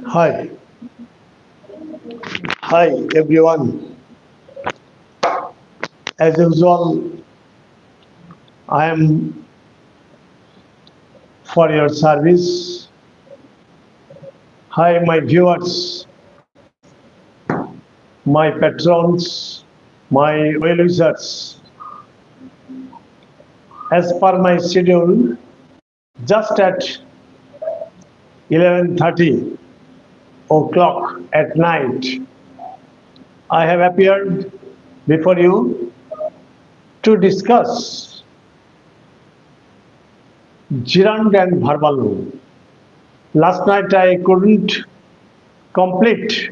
Hi, hi everyone. As usual, I am for your service. Hi, my viewers, my patrons, my well wishers. As per my schedule, just at 11:30 o'clock at night, I have appeared before you to discuss gerund and verbal noun. Last night I couldn't complete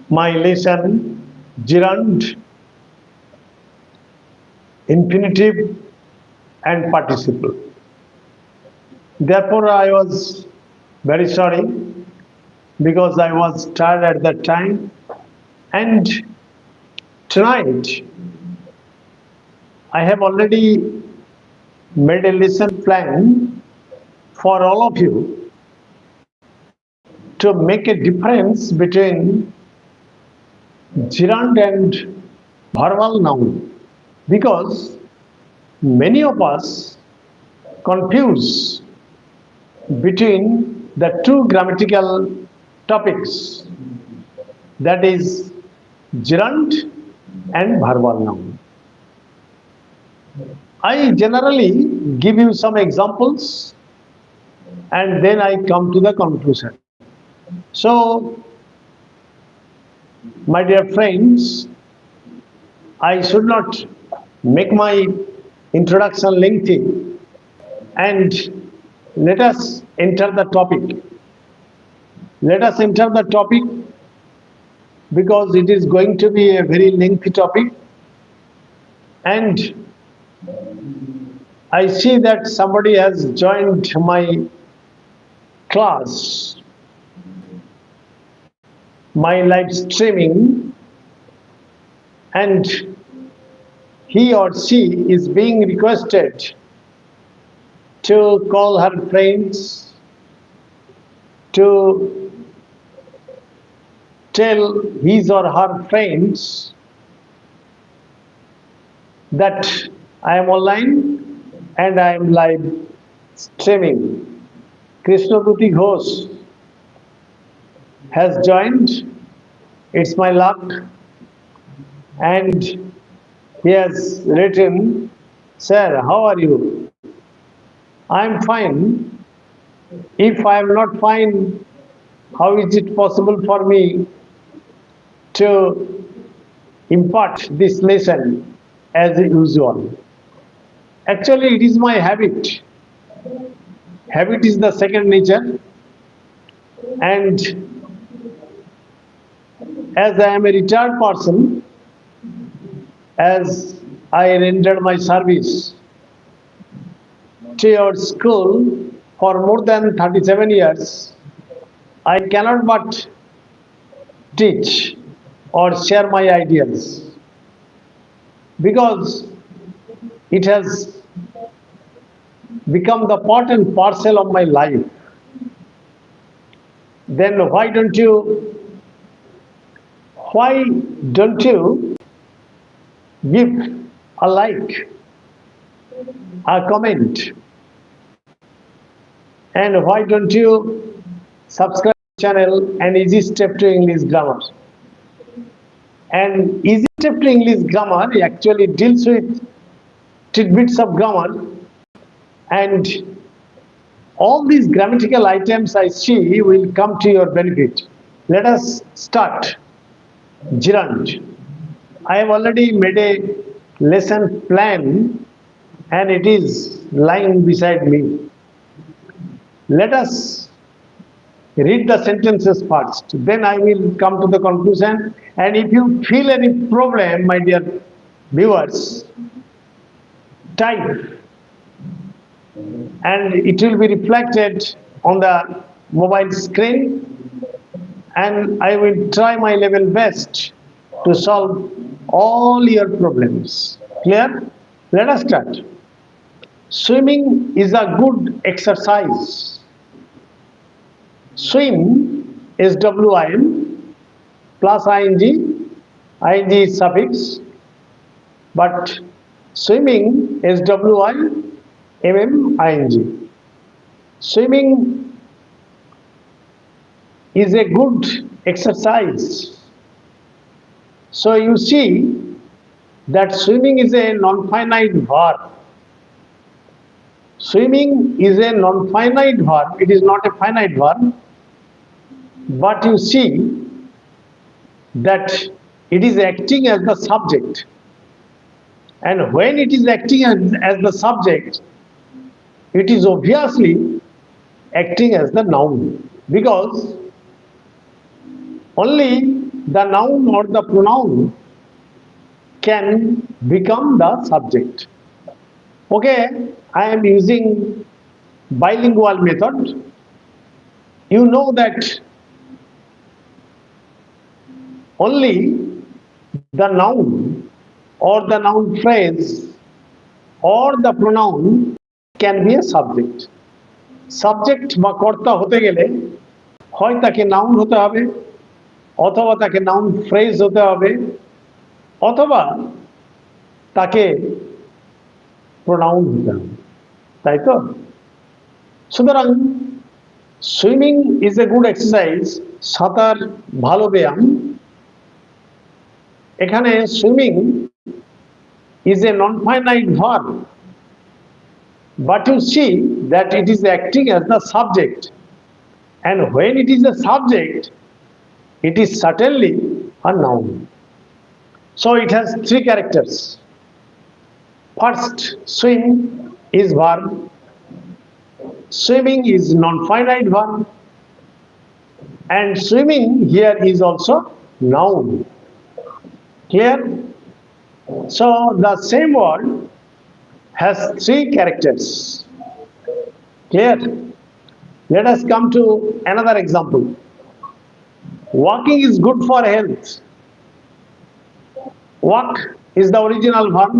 my lesson gerund, infinitive, and participle. Therefore, I was very sorry because I was tired at that time. And tonight, I have already made a lesson plan for all of you to make a difference between gerund and verbal noun because many of us confuse between the two grammatical topics, that is gerund and verbal noun. I generally give you some examples and then I come to the conclusion. So, my dear friends, I should not make my introduction lengthy and let us enter the topic. Let us enter the topic because it is going to be a very lengthy topic, and I see that somebody has joined my class, my live streaming, and he or she is being requested to call her friends, to tell his or her friends that I am online and I am live streaming. Krishnaduti Ghosh has joined. It's my luck. And he has written, Sir, how are you? I am fine. If I am not fine, how is it possible for me to impart this lesson as usual? Actually, it is my habit. Habit is the second nature, and as I am a retired person, as I rendered my service to your school for more than 37 years, I cannot but teach or share my ideas because it has become the part and parcel of my life. Then why don't you give a like, a comment, and why don't you subscribe channel and easy step to English grammar? And easy step to English grammar actually deals with tidbits of grammar, and all these grammatical items I see will come to your benefit. Let us start. Gerund. I have already made a lesson plan and it is lying beside me. Let us read the sentences first, then I will come to the conclusion. And if you feel any problem, my dear viewers, type and it will be reflected on the mobile screen, and I will try my level best to solve all your problems. Clear? Let us start. Swimming is a good exercise. swim is swim plus ing, ing is suffix, but swimming is wi ing. Swimming is a good exercise. So you see that swimming is a non-finite verb. Swimming is a non-finite verb. It is not a finite verb. But you see that it is acting as the subject. And when it is acting as the subject, it is obviously acting as the noun, because only the noun or the pronoun can become the subject. Okay, I am using bilingual method. You know that only the noun or the noun phrase or the pronoun can be a subject. Subject বা কর্তা হতে গেলে হয় তাকে noun হতে হবে, অথবা তাকে নাউন ফ্রেজ হতে হবে, অথবা তাকে প্রোনাউন হতে হবে, তাই তো? সুতরাং swimming is a good exercise, সাঁতার ভালো ব্যায়াম। এখানে swimming is a non finite verb, but you see that it is acting as the subject, and when it is a subject, it is certainly a noun. So it has three characters. First, swim is verb, swimming is non-finite verb, and swimming here is also noun. Clear? So the same word has three characters. Clear? Let us come to another example. Walking is good for health. Walk is the original verb.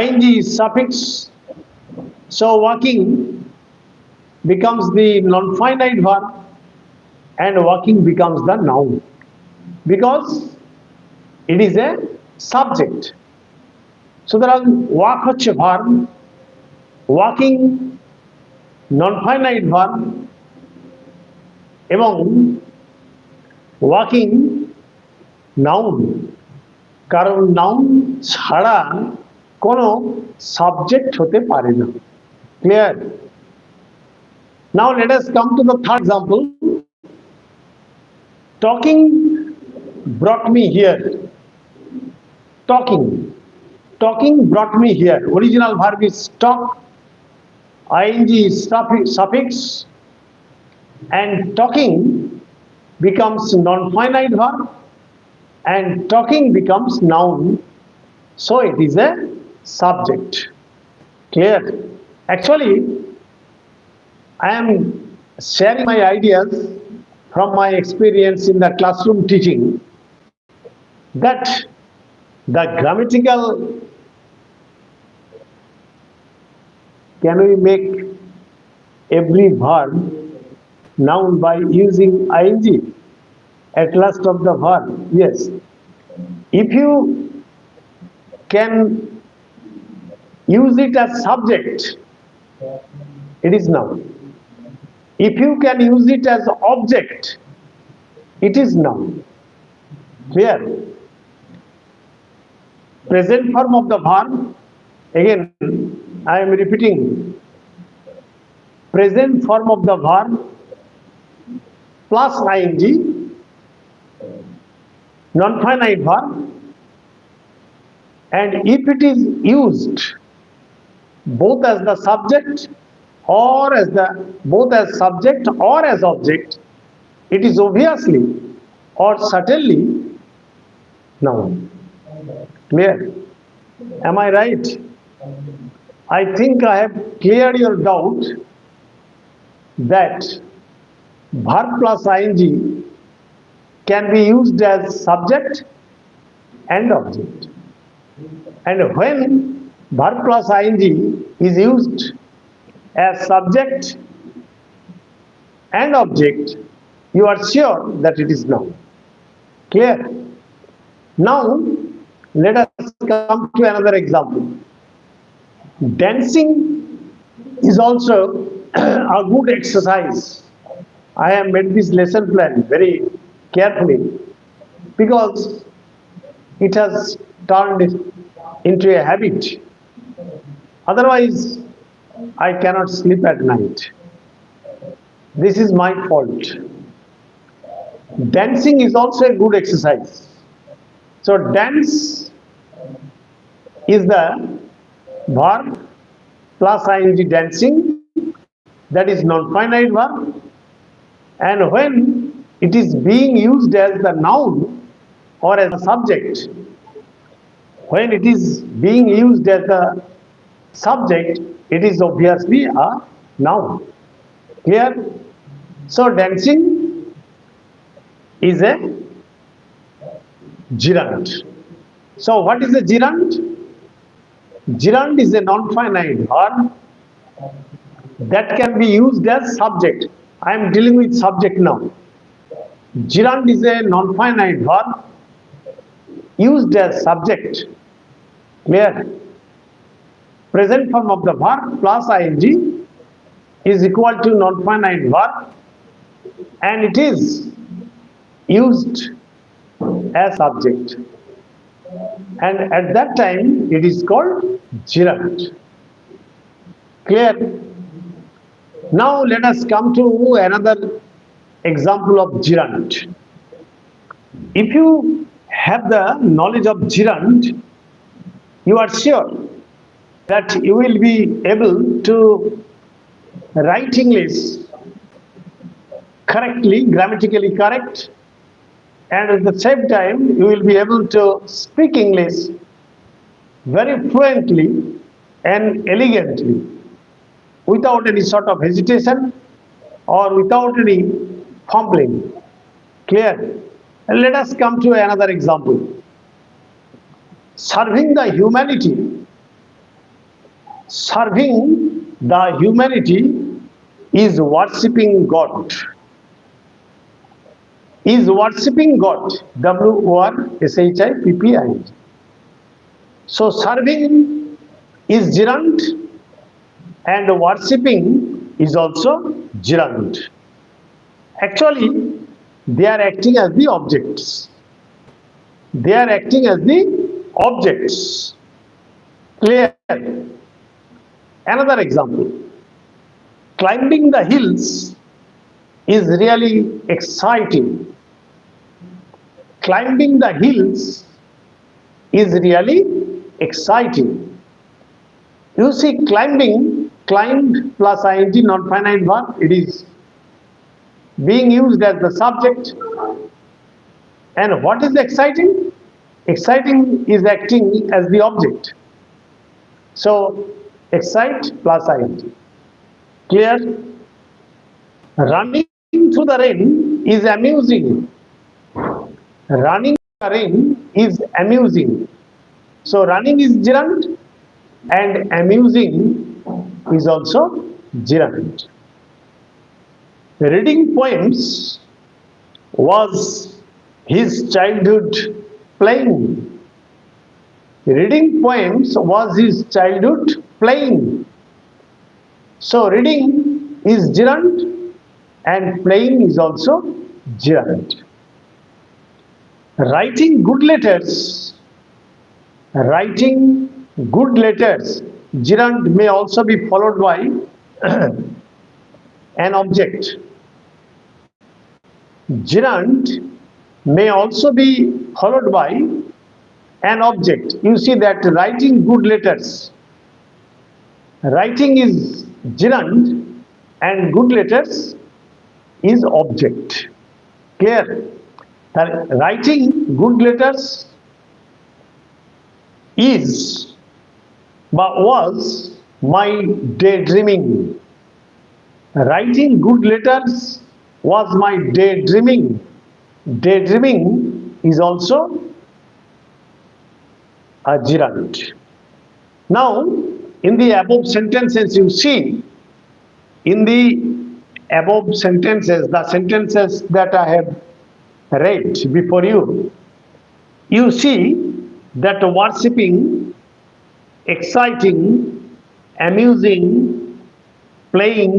Ing is suffix. So walking becomes the non-finite verb and walking becomes the noun, because it is a subject. সুতরাং walk হচ্ছে verb, walking non-finite verb, এবং walking noun, কারণ noun ছাড়া কোনো subject হতে পারে না। Clear? Now let us come to the third example. Talking brought me here. Talking brought me here. Original verb is talk, ing is suffix, and talking becomes non-finite verb, and talking becomes noun, so it is a subject. Clear? Actually, I am sharing my ideas from my experience in the classroom teaching, that the grammatical, can we make every verb noun by using ing at last of the verb? Yes. If you can use it as subject, it is noun. If you can use it as object, it is noun. Clear? Present form of the verb, again I am repeating, present form of the verb plus ing, non-finite verb, and if it is used both as the subject or as both as subject or as object, it is obviously or certainly noun. Clear? Am I right? I think I have cleared your doubt that verb plus ing can be used as subject and object. And when verb plus ing is used as subject and object, you are sure that it is noun. Clear? Now, let us come to another example. Dancing is also a good exercise. I have made this lesson plan very carefully because it has turned into a habit. Otherwise, I cannot sleep at night. This is my fault. Dancing is also a good exercise. So, dance is the verb plus ing dancing, that is non-finite verb, and when it is being used as the noun or as a subject, when it is being used as the subject, it is obviously a noun. Clear? So dancing is a gerund. So what is a gerund? Gerund is a non-finite verb that can be used as subject. I am dealing with subject now. Gerund is a non-finite verb used as subject. Clear? Present form of the verb plus ing is equal to non-finite verb and it is used as subject. And at that time it is called gerund. Clear? Now let us come to another example of gerund. If you have the knowledge of gerund, you are sure that you will be able to write English correctly, grammatically correct, and at the same time you will be able to speak English very fluently and elegantly without any sort of hesitation or without any fumbling. Clear? And let us come to another example. Serving the humanity. Serving the humanity is worshipping God. Is worshipping God. WORSHIPPING. So serving is gerund and worshipping is also gerund. Actually, they are acting as the objects. They are acting as the objects. Clear? Another example. Climbing the hills is really exciting. Climbing the hills is really exciting. You see, climbing, climbed plus ing, non-finite verb, it is being used as the subject. And what is exciting? Exciting is acting as the object. So, excite plus ing. Clear? Running through the rain is amusing. Running through the rain is amusing. So, running is gerund and amusing is also gerund. Reading poems was his childhood playing. Reading poems was his childhood playing. So reading is gerund and playing is also gerund. Writing good letters. Writing good letters. Gerund may also be followed by an object. Gerund may also be followed by an object. You see that writing good letters. Writing is gerund and good letters is object. Clear? Writing good letters is but was my daydreaming. Writing good letters was my daydreaming. Daydreaming is also a gerund. Now, in the above sentences, you see, in the above sentences, the sentences that I have read before you, you see that worshipping, exciting, amusing, playing,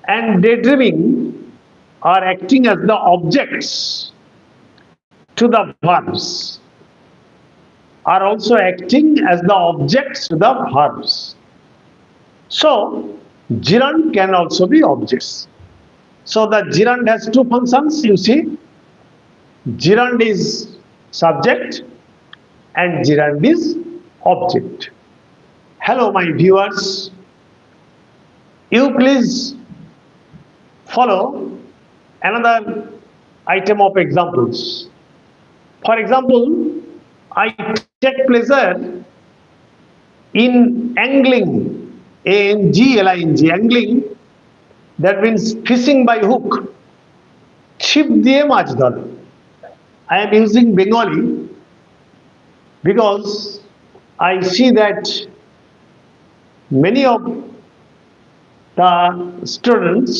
and daydreaming are acting as the objects to the verbs, are also acting as the objects to the verbs. So, gerund can also be objects. So, the gerund has two functions, you see. Gerund is subject and gerund is object. Hello, my viewers. You please follow another item of examples. For example, I take pleasure in angling, A-N-G-L-I-N-G, angling, that means fishing by hook. ছিপ দিয়ে মাছ ধরা. I am using Bengali because I see that many of the students,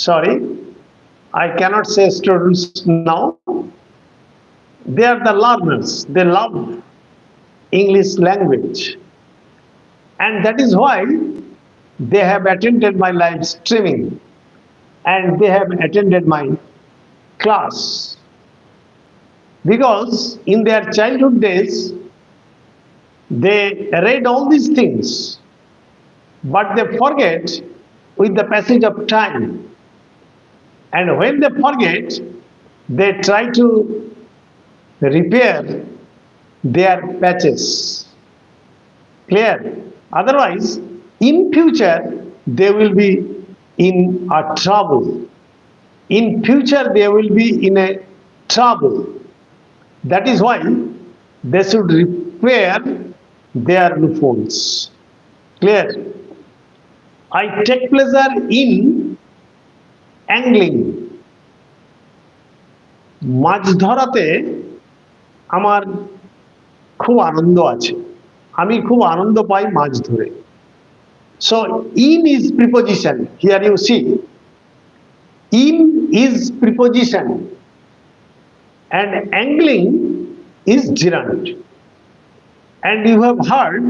sorry, I cannot say students now, they are the learners, they love English language, and that is why they have attended my live streaming and they have attended my class, because in their childhood days they read all these things, but they forget with the passage of time, and when they forget they try to repair their patches. Clear? Otherwise, in future they will be in a trouble. In future they will be in a trouble. That is why they should repair their loopholes. Clear? I take pleasure in angling. মাছ ধরাতে আমার খুব আনন্দ আছে, আমি খুব আনন্দ পাই মাছ ধরে. So in is preposition. Here you see, in is preposition and angling is gerund. And you have heard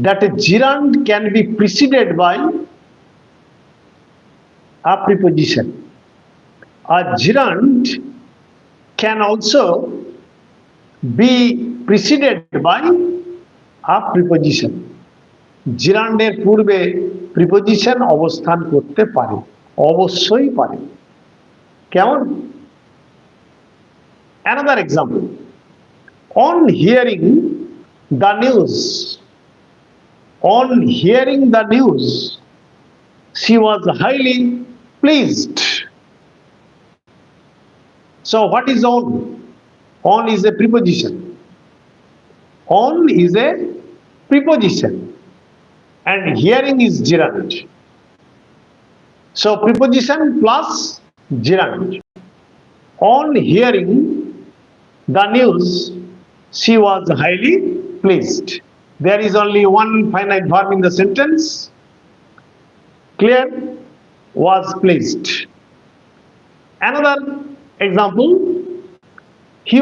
that a gerund can be preceded by a preposition. A gerund can also be preceded by a preposition. জিরান্ডের পূর্বে preposition অবস্থান করতে পারে, অবশ্যই পারে. কেমন? Another example. On hearing the news, she was highly pleased. So what is on? On is a preposition. On is a preposition. And hearing is gerund. So preposition plus gerund. On hearing the news, she was highly pleased. There is only one finite verb in the sentence. Clear? Was pleased. Another example. He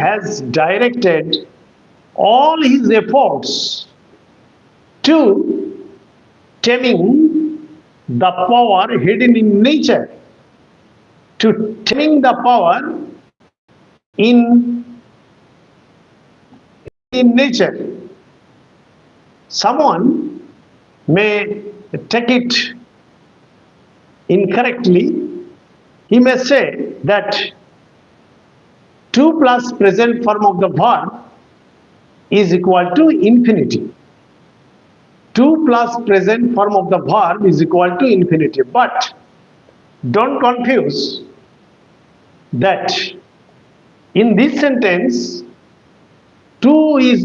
has directed all his efforts to taming the power hidden in nature. To taming the power in nature. Someone may take it incorrectly. He may say that 2 plus present form of the verb is equal to infinitive. 2 plus present form of the verb is equal to infinitive. But don't confuse that in this sentence 2 is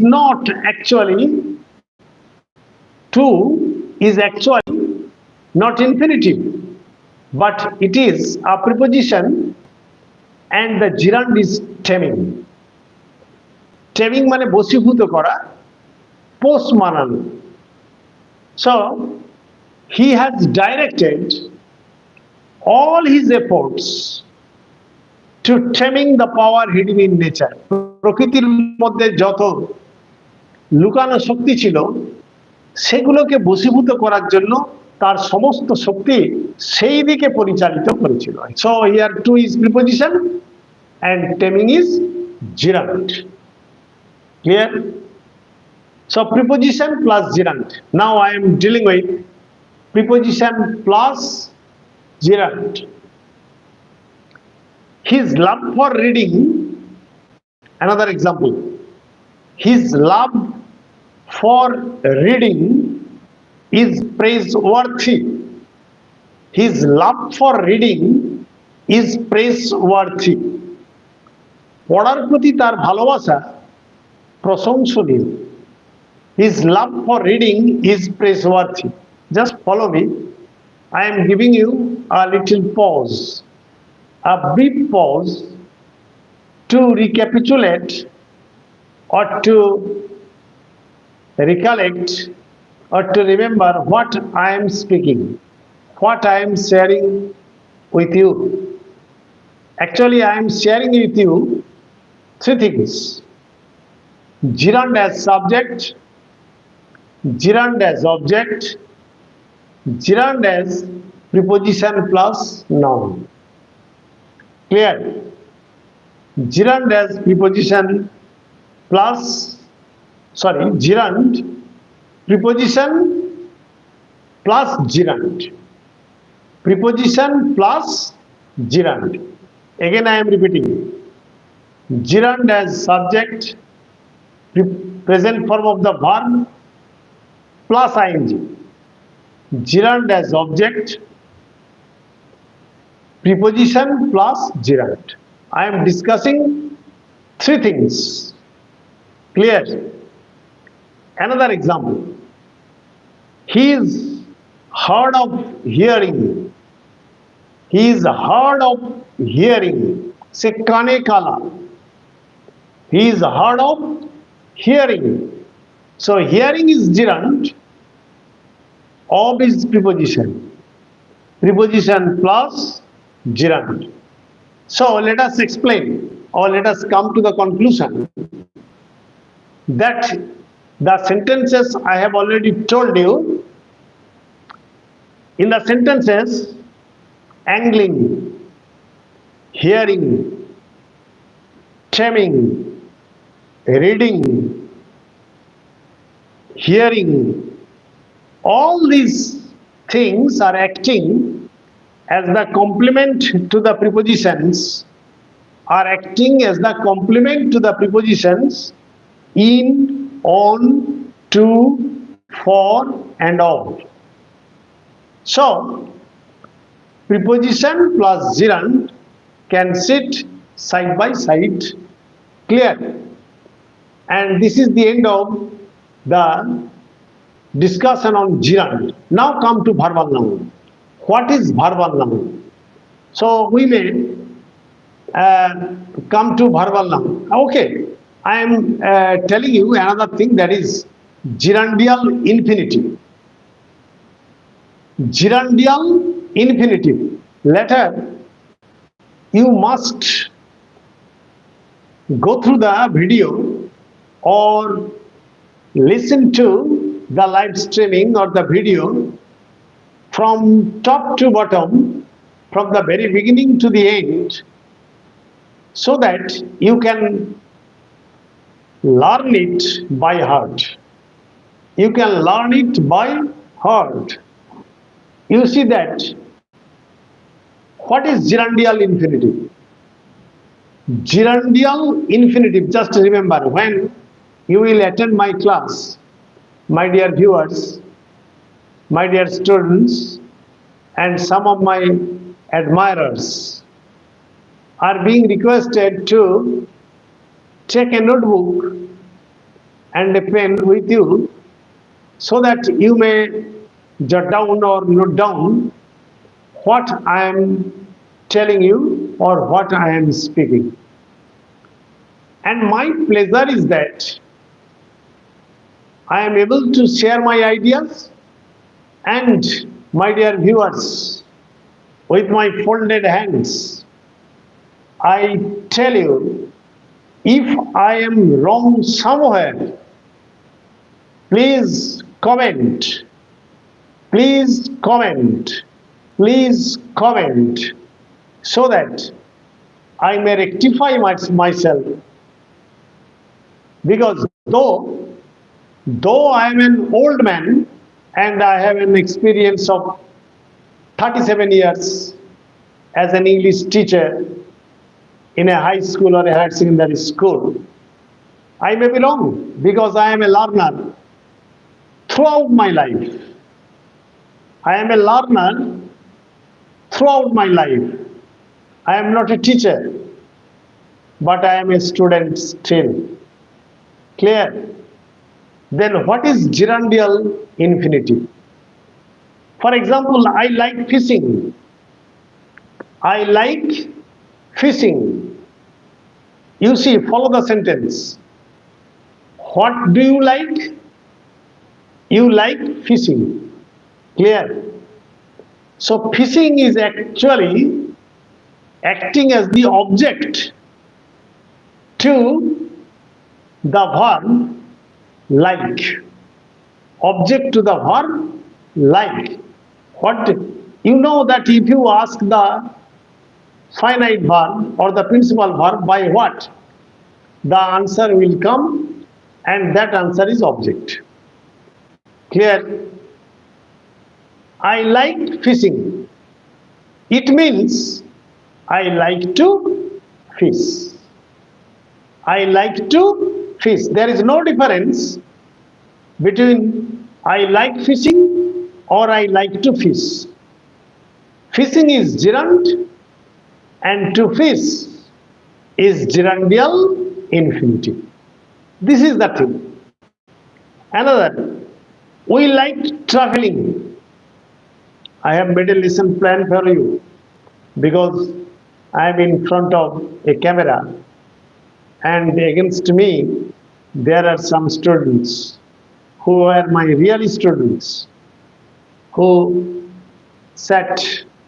actually not infinitive, but it is a preposition and the gerund is taming. Taming মানে বশীভূত করা, পোষ মানানো। So he has directed all his efforts to taming the power hidden in nature. প্রকৃতির মধ্যে যত লুকানো শক্তি ছিল সেগুলোকে বশীভূত করার জন্য তার সমস্ত শক্তি সেই দিকে পরিচালিত করেছিল। So here to is preposition and taming is gerund. Clear? So preposition plus gerund. Now I am dealing with preposition plus gerund. His love for reading, another example. His love for reading is praiseworthy. His love for reading is praiseworthy. পড়ার প্রতি তার ভালোবাসা প্রশংসনীয়। His love for reading is praiseworthy. Just follow me. I am giving you a little pause, a brief pause to recapitulate or to recollect or to remember what I am speaking, what I am sharing with you. Actually, I am sharing with you three things: gerund as subject, gerund as object, gerund as preposition plus noun. Clear? Gerund as preposition plus, gerund, preposition plus gerund, preposition plus gerund. Again I am repeating: gerund as subject, present form of the verb plus ing, gerund as object, preposition plus gerund. I am discussing three things. Clear? Another example: he is hard of hearing. He is hard of hearing. Se kane kala. He is hard of hearing. So hearing is gerund, of is preposition, preposition plus gerund. So let us explain, or let us come to the conclusion that the sentences I have already told you. In the sentences angling, hearing, taming, reading, hearing, all these things are acting as the complement to the prepositions, are acting as the complement to the prepositions in, on, to, for, and of. So preposition plus gerund can sit side by side. Clear? And this is the end of the discussion on gerund. Now come to verbal noun. What is verbal noun? So we may come to verbal noun. Okay, I am telling you another thing, that is gerundial infinitive. Gerundial infinitive. Later you must go through the video or listen to the live streaming or the video from top to bottom, from the very beginning to the end, so that you can learn it by heart. You can learn it by heart. You see that what is gerundial infinitive? Gerundial infinitive, just remember, when you will attend my class, my dear viewers, my dear students, and some of my admirers are being requested to take a notebook and a pen with you, so that you may jot down or note down what I am telling you or what I am speaking. And my pleasure is that I am able to share my ideas and, my dear viewers, with my folded hands, I tell you, if I am wrong somewhere, please comment, please comment, please comment, so that I may rectify myself. Because though I am an old man and I have an experience of 37 years as an English teacher in a high school or a higher secondary school, I may be wrong because I am a learner throughout my life. I am a learner throughout my life. I am not a teacher, but I am a student still. Clear? Then what is gerundial infinitive? For example, I like fishing. I like fishing. You see, follow the sentence. What do you like? You like fishing. Clear? So fishing is actually acting as the object to the verb like. Object to the verb like. What? You know that if you ask the finite verb or the principal verb by what, the answer will come, and that answer is object. Clear? I like fishing. It means I like to fish. I like to fish. There is no difference between I like fishing or I like to fish. Fishing is gerund and to fish is gerundial infinitive. This is the thing. Another, we like traveling. I have made a lesson plan for you because I am in front of a camera and against me there are some students who are my real students who sat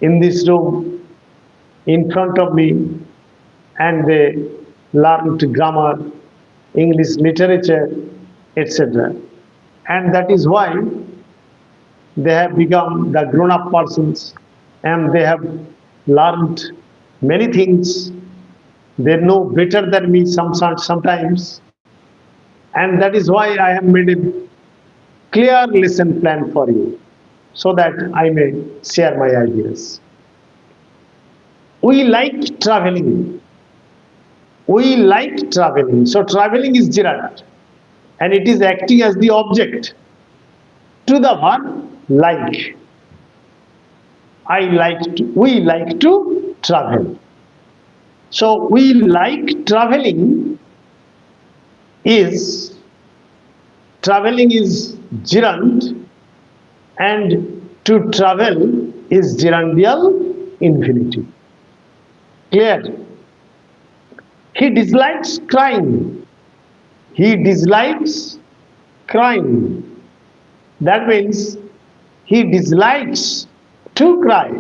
in this room in front of me and they learned grammar, English literature, etc. And that is why they have become the grown-up persons and they have learned many things. They know better than me sometimes. And that is why I have made a clear lesson plan for you so that I may share my ideas. We like traveling. We like traveling. So traveling is gerund and it is acting as the object to the verb like. We like to travel. So we like traveling is gerund and to travel is gerundial infinitive. Clear? He dislikes crying. He dislikes crying. That means he dislikes to cry.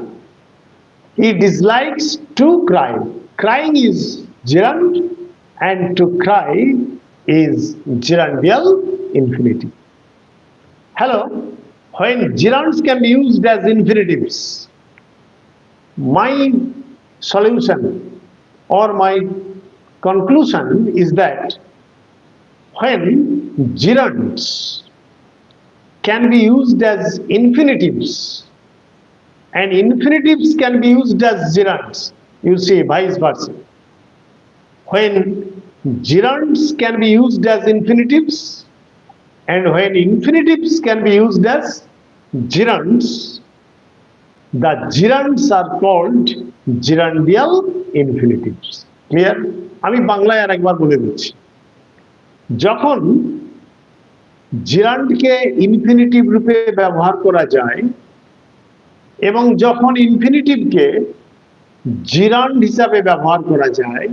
He dislikes to cry. Crying is gerund and to cry is gerundial infinitive. Hello, when gerunds can be used as infinitives, my solution or my conclusion is that when gerunds can be used as infinitives and infinitives can be used as gerunds, you see, vice versa. When gerunds can be used as infinitives and when infinitives can be used as gerunds, the gerunds are called gerundial infinitives. Clear? আমি বাংলায় আরেকবার বলে দিচ্ছি। যখন gerundকে infinitive রূপে ব্যবহার করা যায় এবং যখন ইনফিনিটিভকে gerund হিসাবে ব্যবহার করা যায়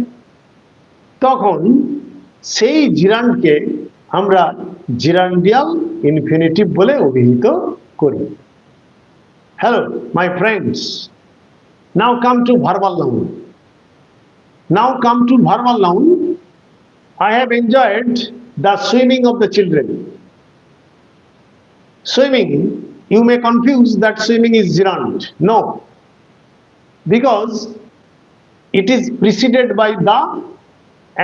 তখন সেই জিরান্ডকে আমরা জিরান্ডিয়াল ইনফিনিটিভ বলে অভিহিত করি। Hello my friends, now come to verbal noun. Now come to verbal noun. I have enjoyed the swimming of the children. Swimming, you may confuse that swimming is gerund. No, because it is preceded by the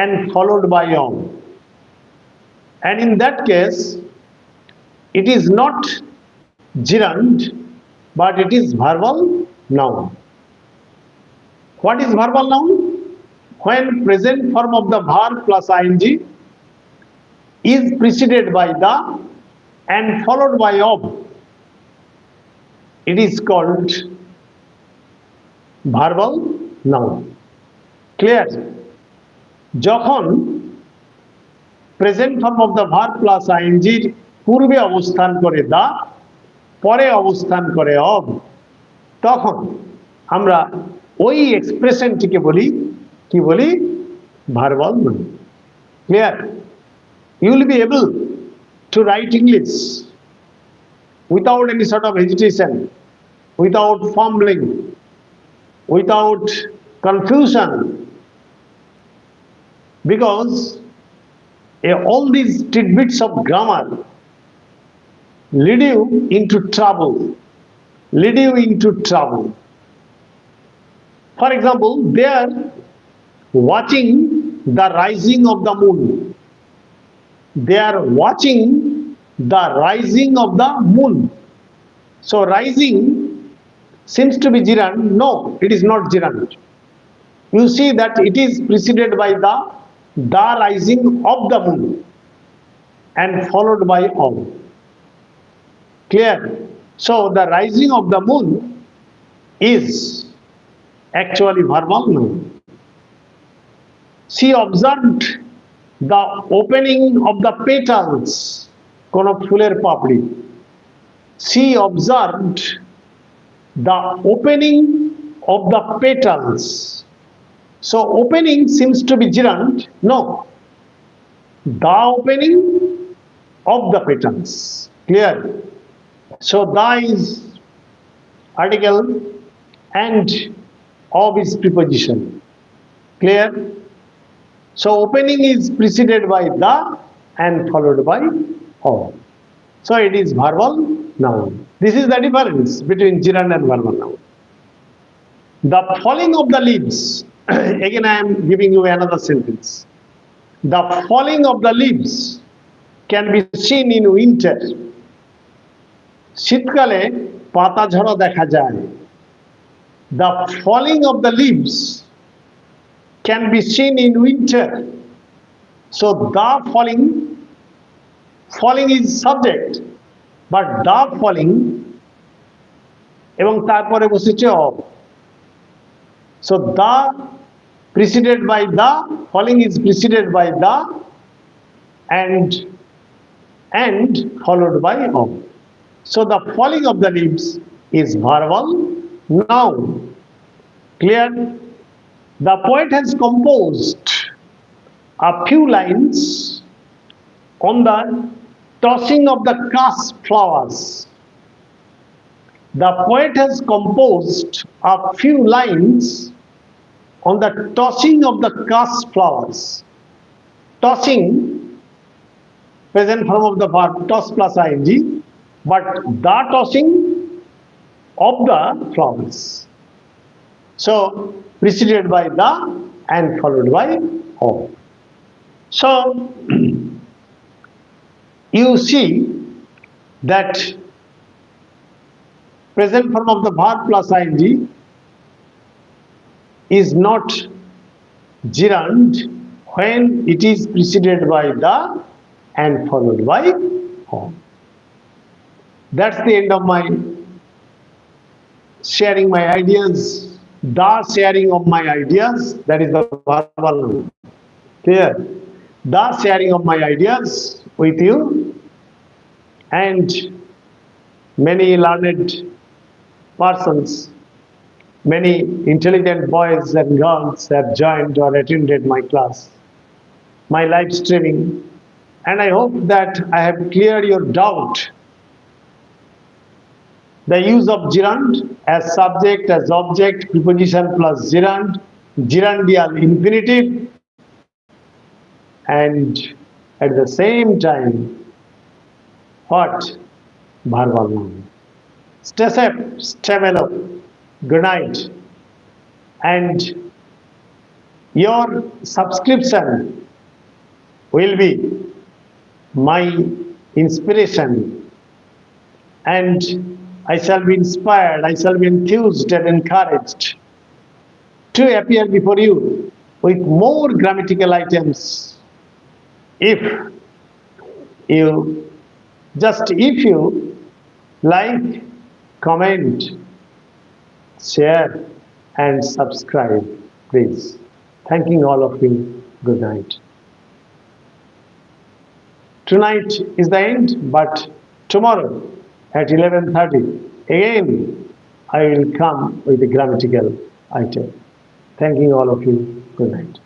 and followed by of. And in that case, it is not gerund, but it is verbal noun. What is verbal noun? When present form of the verb plus ing is preceded by the and followed by of, it is called verbal noun. Clear? যখন present form of the verb plus আইএনজির পূর্বে অবস্থান করে দা, পরে অবস্থান করে of, তখন আমরা ওই এক্সপ্রেশনটিকে বলি কি বলি? Verbal noun. Clear? You will be able to write English without any sort of hesitation, without fumbling, without confusion, because all these tidbits of grammar lead you into trouble, lead you into trouble. For example, they are watching the rising of the moon. They are watching the rising of the moon. So rising seems to be gerund. No, it is not gerund. You see that it is preceded by the rising of the moon and followed by of. Clear? So the rising of the moon is actually verbal noun. She observed the opening of the petals, kono phuler papdi. She observed the opening of the petals. So opening seems to be gerund. No, the opening of the petals. Clear? So the is article and of is preposition. Clear? So opening is preceded by the and followed by of. So it is verbal noun. This is the difference between gerund and verbal noun. The falling of the leaves. Again I am giving you another sentence. The falling of the leaves can be seen in winter. শীতকালে পাতা ঝরা দেখা যায়। The falling of the leaves can be seen in winter. So the falling is subject, but the falling এবং তারপরে বসেছে of. So the preceded by the, falling is preceded by the and followed by of. So the falling of the leaves is verbal noun. Clear? The poet has composed a few lines on the tossing of the cast flowers. The poet has composed a few lines on the tossing of the cast flowers. Tossing, present form of the verb toss plus ing, but the tossing of the flowers. So preceded by the and followed by of. So you see that present form of the verb plus ing is not gerund when it is preceded by the and followed by of. That's the end of my sharing my ideas. The sharing of my ideas, that is the verbal noun. Clear? The sharing of my ideas with you, and many learned persons, many intelligent boys and girls have joined or attended my class. my live streaming, and I hope that I have cleared your doubt. The use of gerund as subject, as object, preposition plus gerund, gerundial infinitive, and at the same time, what? Verbal noun. Stay safe, stay well. Good night. And your subscription will be my inspiration, and I shall be inspired, I shall be enthused and encouraged to appear before you with more grammatical items if you if you like, comment, share and subscribe, please. Thanking all of you. Good night. Tonight is the end, but tomorrow at 11:30 again I will come with a grammatical item. Thanking all of you. Good night.